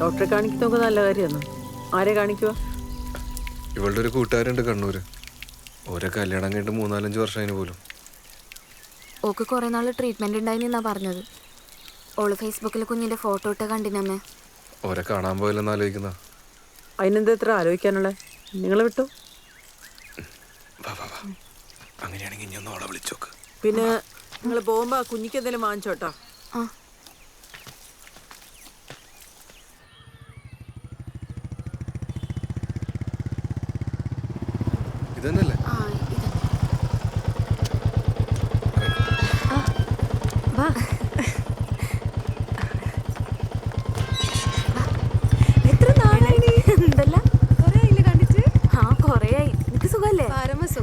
ഡോക്ടറെ കാണിക്കുന്നതൊക്കെ നല്ല കാര്യമാണ്. ആരെ കാണിക്കുക? ഇവളുടെ ഒരു കൂട്ടുകാരുണ്ട് കണ്ണൂര്. ഓരോ കല്യാണം കഴിഞ്ഞിട്ട് 3-4 വർഷം അതിന് പോലും. ഓക്ക് കുറെ നാൾ ട്രീറ്റ്മെന്റ് ഉണ്ടായിന്നാ പറഞ്ഞത്. ഓള് ഫേസ്ബുക്കിൽ കുഞ്ഞിന്റെ ഫോട്ടോ ഇട്ട് കണ്ടിനമ്മേ. ഓരെ കാണാൻ പോയില്ലെന്ന് ആലോചിക്കുന്ന. അതിനെന്താ ഇത്ര ആലോചിക്കാനുള്ളത്? നിങ്ങൾ വിട്ടു. അങ്ങനെയാണെങ്കിൽ ഇനി ഒന്ന് ഓളെ വിളിച്ചോക്ക്. പിന്നെ നിങ്ങൾ പോകുമ്പോ കുഞ്ഞിക്ക് എന്തെങ്കിലും വാങ്ങിച്ചോട്ടോ. ഇതന്നല്ലേ?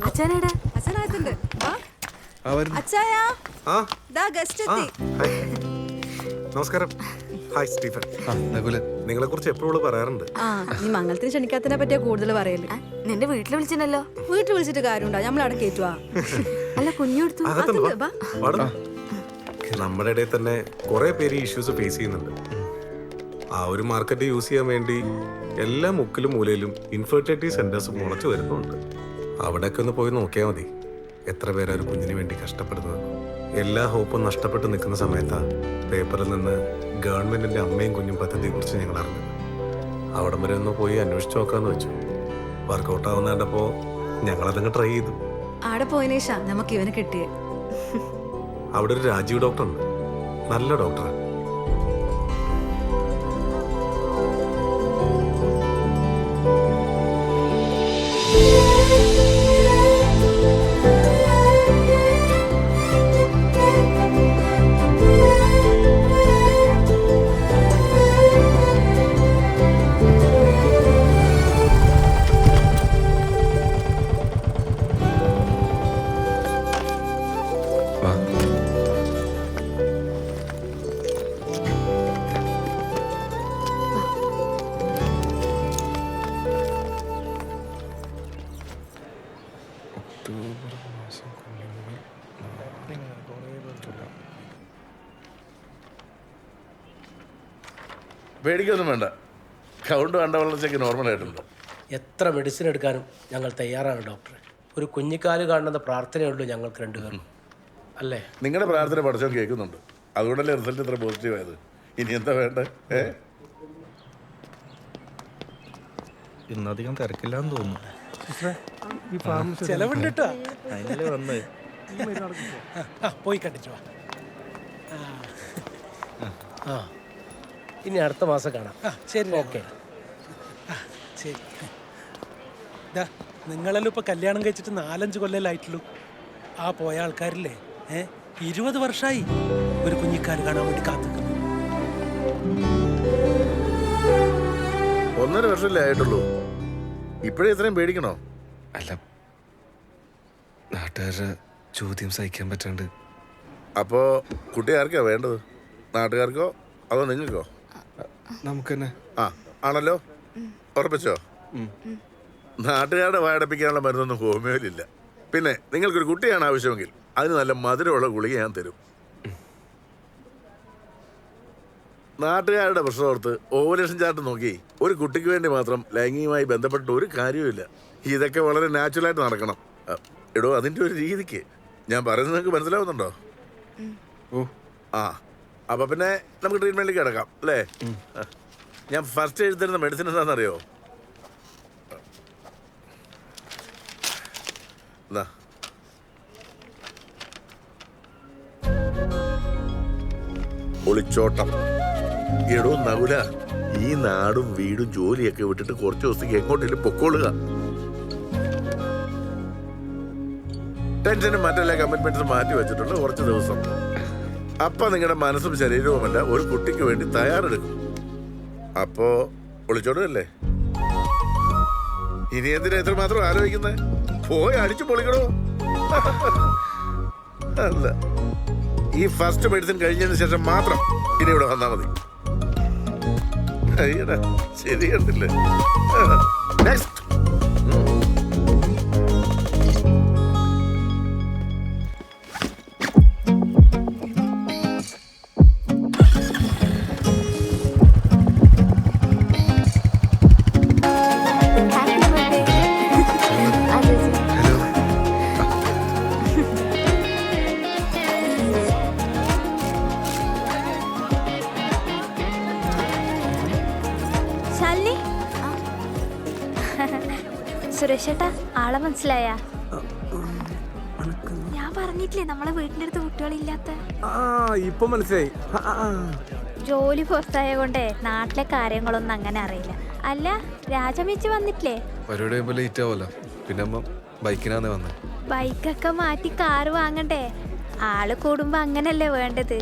അച്ഛനേടാ? അച്ഛനായിട്ടുണ്ട്. അച്ചായാ ദാ ഗസ്റ്റ് എത്തി. നമസ്കാരം. Hi Stephen. നിങ്ങളെ കുറിച്ച് എപ്പോഴും പറയാറുണ്ട്. നീ മംഗളത്തിന് ക്ഷണിക്കാത്തതിനെ പറ്റിയാ കൂടുതൽ പറയല്. നിന്റെ വീട്ടിൽ വിളിച്ചിട്ടല്ലോ. വീട്ടിൽ വിളിച്ചിട്ട് കാര്യമുണ്ടോ? നമ്മളവിടെ കേറ്റുവാ. അല്ല കുഞ്ഞെടുത്തു. നമ്മുടെ ഇടയിൽ തന്നെ കുറെ പേര് ഇഷ്യൂസ് ഫേസ് ചെയ്യുന്നുണ്ട്. ആ ഒരു മാർക്കറ്റ് യൂസ് ചെയ്യാൻ വേണ്ടി എല്ലാ മുക്കിലും മൂലയിലും ഇൻഫെർട്ടിലിറ്റി സെന്റേഴ്സ് മുളച്ചു വരുന്നുണ്ട്. അവിടെയൊക്കെ ഒന്ന് പോയി നോക്കിയാൽ മതി എത്ര പേര് ഒരു കുഞ്ഞിന് വേണ്ടി കഷ്ടപ്പെടുന്നത്. എല്ലാ ഹോപ്പും നഷ്ടപ്പെട്ട് നിൽക്കുന്ന സമയത്താണ് പേപ്പറിൽ നിന്ന് ഗവൺമെന്റിന്റെ അമ്മയും കുഞ്ഞും പദ്ധതിയെ കുറിച്ച് ഞങ്ങൾ അറിഞ്ഞു. അവിടം വരെ ഒന്ന് പോയി അന്വേഷിച്ച് നോക്കാന്ന് വെച്ചു. വർക്കൗട്ട് ആവുന്ന കണ്ടപ്പോ ഞങ്ങളതങ്ങ് ട്രൈ ചെയ്തു. ആടെ പോയതിനേശാ നമുക്ക് ഇവനെ കിട്ടിയേ. അവിടെ ഒരു രാജീവ് ഡോക്ടർ ഉണ്ട്, നല്ല ഡോക്ടറാണ്. പേടിക്കൊന്നും വേണ്ട, കൗണ്ട് വേണ്ട, വളർച്ചയ്ക്ക് നോർമലായിട്ടുണ്ട്. എത്ര മെഡിസിൻ എടുക്കാനും ഞങ്ങൾ തയ്യാറാണ് ഡോക്ടറെ. ഒരു കുഞ്ഞിക്കാല് കാണുന്ന പ്രാർത്ഥനയുള്ളൂ ഞങ്ങൾക്ക് രണ്ടുപേരും, അല്ലേ? നിങ്ങളുടെ പ്രാർത്ഥന പഠിച്ചവൻ കേൾക്കുന്നുണ്ട്, അതുകൊണ്ടല്ലേ റിസൾട്ട് ഇത്ര പോസിറ്റീവ് ആയത്. ഇനി എന്താ വേണ്ടേ? ഇന്നധികം തിരക്കില്ലാന്ന് തോന്നുന്നു. ചെലവുണ്ട് കേട്ടോ. പോയി കണ്ടിച്ചു. ആ ഇനി അടുത്ത മാസം കാണാം. ശരി, ഓക്കെ. ശരി. നിങ്ങളെല്ലാം ഇപ്പൊ കല്യാണം കഴിച്ചിട്ട് 4-5 കൊല്ലമായിട്ടുള്ളൂ. ആ പോയ ആൾക്കാരില്ലേ 20 വർഷമായി ഒരു കുഞ്ഞിക്കാല് കാണാൻ വേണ്ടി കാത്തിക്കുന്നു. 1.5 വർഷമല്ലേ ആയിട്ടുള്ളൂ, ഇപ്പോഴേ ഇത്രയും പേടിക്കണോ? അല്ല, നാട്ടുകാരുടെ ചോദ്യം സഹിക്കാൻ പറ്റാണ്ട്. അപ്പോ കുട്ടി ആർക്കാ വേണ്ടത്? നാട്ടുകാർക്കോ അതോ നിങ്ങൾക്കോ? നമുക്ക് തന്നെ. ആ ആണല്ലോ, ഉറപ്പിച്ചോ? നാട്ടുകാരുടെ വായടപ്പിക്കാനുള്ള മരുന്നൊന്നും ഹോമിയോയിലില്ല. പിന്നെ നിങ്ങൾക്കൊരു കുട്ടിയാണ് ആവശ്യമെങ്കിൽ അതിന് നല്ല മധുരമുള്ള ഗുളിക ഞാൻ തരും. നാട്ടുകാരുടെ പ്രശ്നോർത്ത് ഓവലേഷൻ ചാർട്ട് നോക്കി ഒരു കുട്ടിക്ക് വേണ്ടി മാത്രം ലൈംഗികമായി ബന്ധപ്പെട്ട ഒരു കാര്യവുമില്ല. ഇതൊക്കെ വളരെ നാച്ചുറലായിട്ട് നടക്കണം. എടോ, അതിൻ്റെ ഒരു രീതിക്ക് ഞാൻ പറയുന്നത് നിങ്ങൾക്ക് മനസ്സിലാവുന്നുണ്ടോ? ഓ ആ, അപ്പം പിന്നെ നമുക്ക് ട്രീറ്റ്മെൻറ്റിലേക്ക് കിടക്കാം അല്ലേ? ഞാൻ ഫസ്റ്റ് എഴുതരുന്ന മെഡിസിൻ എന്താണെന്നറിയോ? എന്താ ഒളിച്ചോട്ടം. എടോ നകുല, ഈ നാടും വീടും ജോലിയൊക്കെ വിട്ടിട്ട് കുറച്ച് ദിവസത്തേക്ക് എങ്ങോട്ടെങ്കിലും പൊക്കോളുക. ടെൻഷനും മറ്റെല്ലാ കമ്മിറ്റ്മെന്റ്സും മാറ്റി വെച്ചിട്ടുണ്ട് കുറച്ച് ദിവസം. അപ്പൊ നിങ്ങളുടെ മനസ്സും ശരീരവുമല്ല ഒരു കുട്ടിക്ക് വേണ്ടി തയ്യാറെടുക്കും. അപ്പോ ഒളിച്ചോടല്ലേ? ഇനി എന്തിനാ എത്രമാത്രം ആലോചിക്കുന്നേ? പോയി അടിച്ചു പൊളിക്കണോ? അല്ല, ഈ ഫസ്റ്റ് മെഡിസിൻ കഴിഞ്ഞതിന് ശേഷം മാത്രം ഇനി ഇവിടെ വന്നാൽ മതി. ശരി കണ്ടില്ലേ? നെക്സ്റ്റ്. സുരേഷേട്ടാ ആളെ മനസ്സിലായ? ഞാൻ പറഞ്ഞിട്ടില്ലേ നമ്മളെ വീട്ടിൻ്റെ അടുത്ത് കുട്ടികളില്ലാത്ത. ഇപ്പൊ മനസ്സിലായി. ജോലി പുറത്തായ കൊണ്ടേ നാട്ടിലെ കാര്യങ്ങളൊന്നും അങ്ങനെ അറിയില്ല. അല്ല രാജമേച്ചി വന്നിട്ടില്ലേ? പരിപാടി കഴിയുമ്പോൾ ലേറ്റ് ആവുമല്ലോ. പിന്നെ അമ്മ ബൈക്കിനാന്നേ വന്നേ. ബൈക്കൊക്കെ മാറ്റി കാറ് വാങ്ങണ്ടേ? ആള് കൂടുമ്പോ അങ്ങനല്ലേ വേണ്ടത്.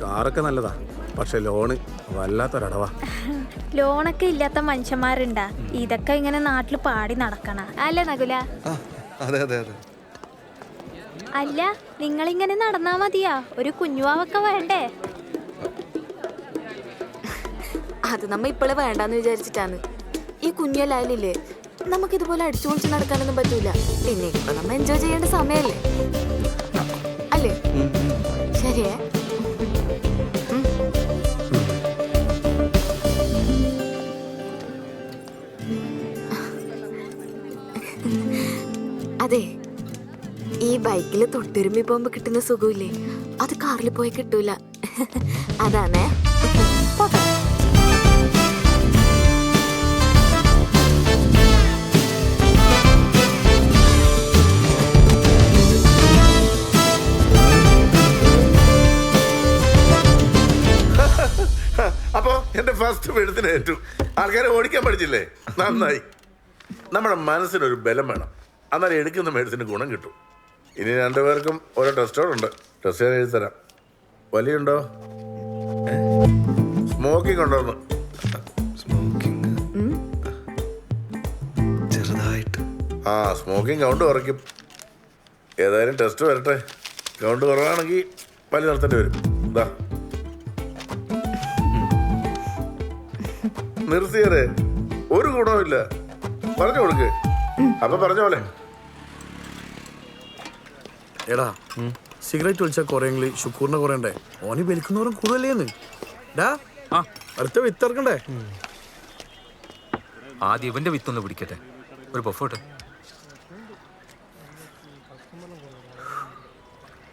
കാറൊക്കെ നല്ലതാ, പക്ഷെ ലോണ് വല്ലാത്തൊരടവാ. ലോണൊക്കെ ഇല്ലാത്ത മനുഷ്യന്മാരുണ്ടാ? ഇതൊക്കെ ഇങ്ങനെ നാട്ടിൽ പാടി നടക്കണ അല്ലേ നകുല? അതെ അതെ അതെ. അല്ല നിങ്ങളിങ്ങനെ നടന്നാ മതിയാ? ഒരു കുഞ്ഞുവാവൊക്കെ വേണ്ടേ? അത് നമ്മ ഇപ്പോഴേ വേണ്ടാന്ന് വിചാരിച്ചിട്ടാണ്. ഈ കുഞ്ഞലായാലില്ലേ നമുക്കിതുപോലെ അടിച്ചു പൊളിച്ച് നടക്കാനൊന്നും പറ്റൂല. പിന്നെ ഇപ്പൊ നമ്മ എൻജോയ് ചെയ്യേണ്ട സമയല്ലേ അല്ലേ? ശരിയേ? അതെ, ഈ ബൈക്കിൽ തൊട്ടുരുമ്പി പോകുമ്പോ കിട്ടുന്ന സുഖമില്ലേ, അത് കാറിൽ പോയി കിട്ടൂല. അതാണേ. അപ്പൊ എന്റെ ഫസ്റ്റ് മെഴുത്തിന് ഏറ്റു. ആൾക്കാരെ ഓടിക്കാൻ പഠിച്ചില്ലേ? നന്നായി. നമ്മുടെ മനസ്സിനൊരു ബലം വേണം, എന്നാലും എടുക്കുന്ന മെഴുത്തിന് ഗുണം കിട്ടും. ഇനി രണ്ടുപേർക്കും ഓരോ ടെസ്റ്റോടുണ്ട്. ടെസ്റ്റ് ഞാൻ എഴുതി തരാം. വലിയുണ്ടോ? സ്മോക്കിംഗ് ഉണ്ടോന്ന്? സ്മോക്കിംഗ് ചെറുതായിട്ട്. ആ സ്മോക്കിംഗ് കൗണ്ട് കുറയ്ക്കും. ഏതായാലും ടെസ്റ്റ് വരട്ടെ. കൗണ്ട് കുറവാണെങ്കിൽ വലി നിർത്തേണ്ടി വരും. ഇതാ നിർത്തിയറേ, ഒരു ഗുണവുമില്ല. പറഞ്ഞു കൊടുക്ക്. അപ്പൊ പറഞ്ഞ പോലെ. എടാ സിഗരറ്റ് വലിച്ചാൽ കുറയെങ്കിൽ ഷുക്കൂറിനെ കുറയണ്ടേ? ഓന് വലിക്കുന്നവരും കൂടുതലേന്ന്. ഡാ അടുത്ത വിത്തിറക്കണ്ടേ? ആദ്യം ഇവന്റെ വിത്തൊന്ന് പിടിക്കട്ടെ. ഒരു പൊഫോട്ടെ.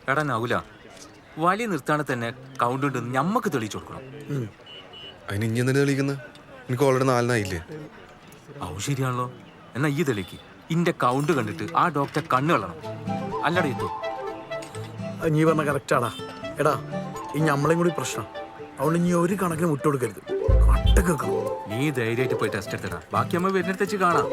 എടാ നൗല, വലിയ നിർത്താണെ തന്നെ കൗണ്ട് ഉണ്ടെന്ന് ഞമ്മക്ക് തെളിയിച്ചു കൊടുക്കണം. അതിന് ഇനി എന്തിനാ തെളിയിക്കുന്നത്? എനിക്ക് ഓൾറെഡി 4 ഔ ശരിയാണല്ലോ. എന്നാ ഈ തെളിക്ക്. ഇന്റെ കൗണ്ട് കണ്ടിട്ട് ആ ഡോക്ടറെ കണ്ണ് കളണം. അല്ലടാ എത്തോ? നീ പറഞ്ഞ കറക്റ്റാടാ. എടാ ഈ ഞമ്മളെയും കൂടി പ്രശ്നം. അതുകൊണ്ട് നീ ഒരു കണക്കിന് വിട്ടുകൊടുക്കരുത്. കട്ട കേൾക്കണം. നീ ധൈര്യമായിട്ട് പോയി ടെസ്റ്റ് എടുത്തടാ. ബാക്കി അമ്മ വരുന്നിടത്ത് വെച്ച് കാണാം.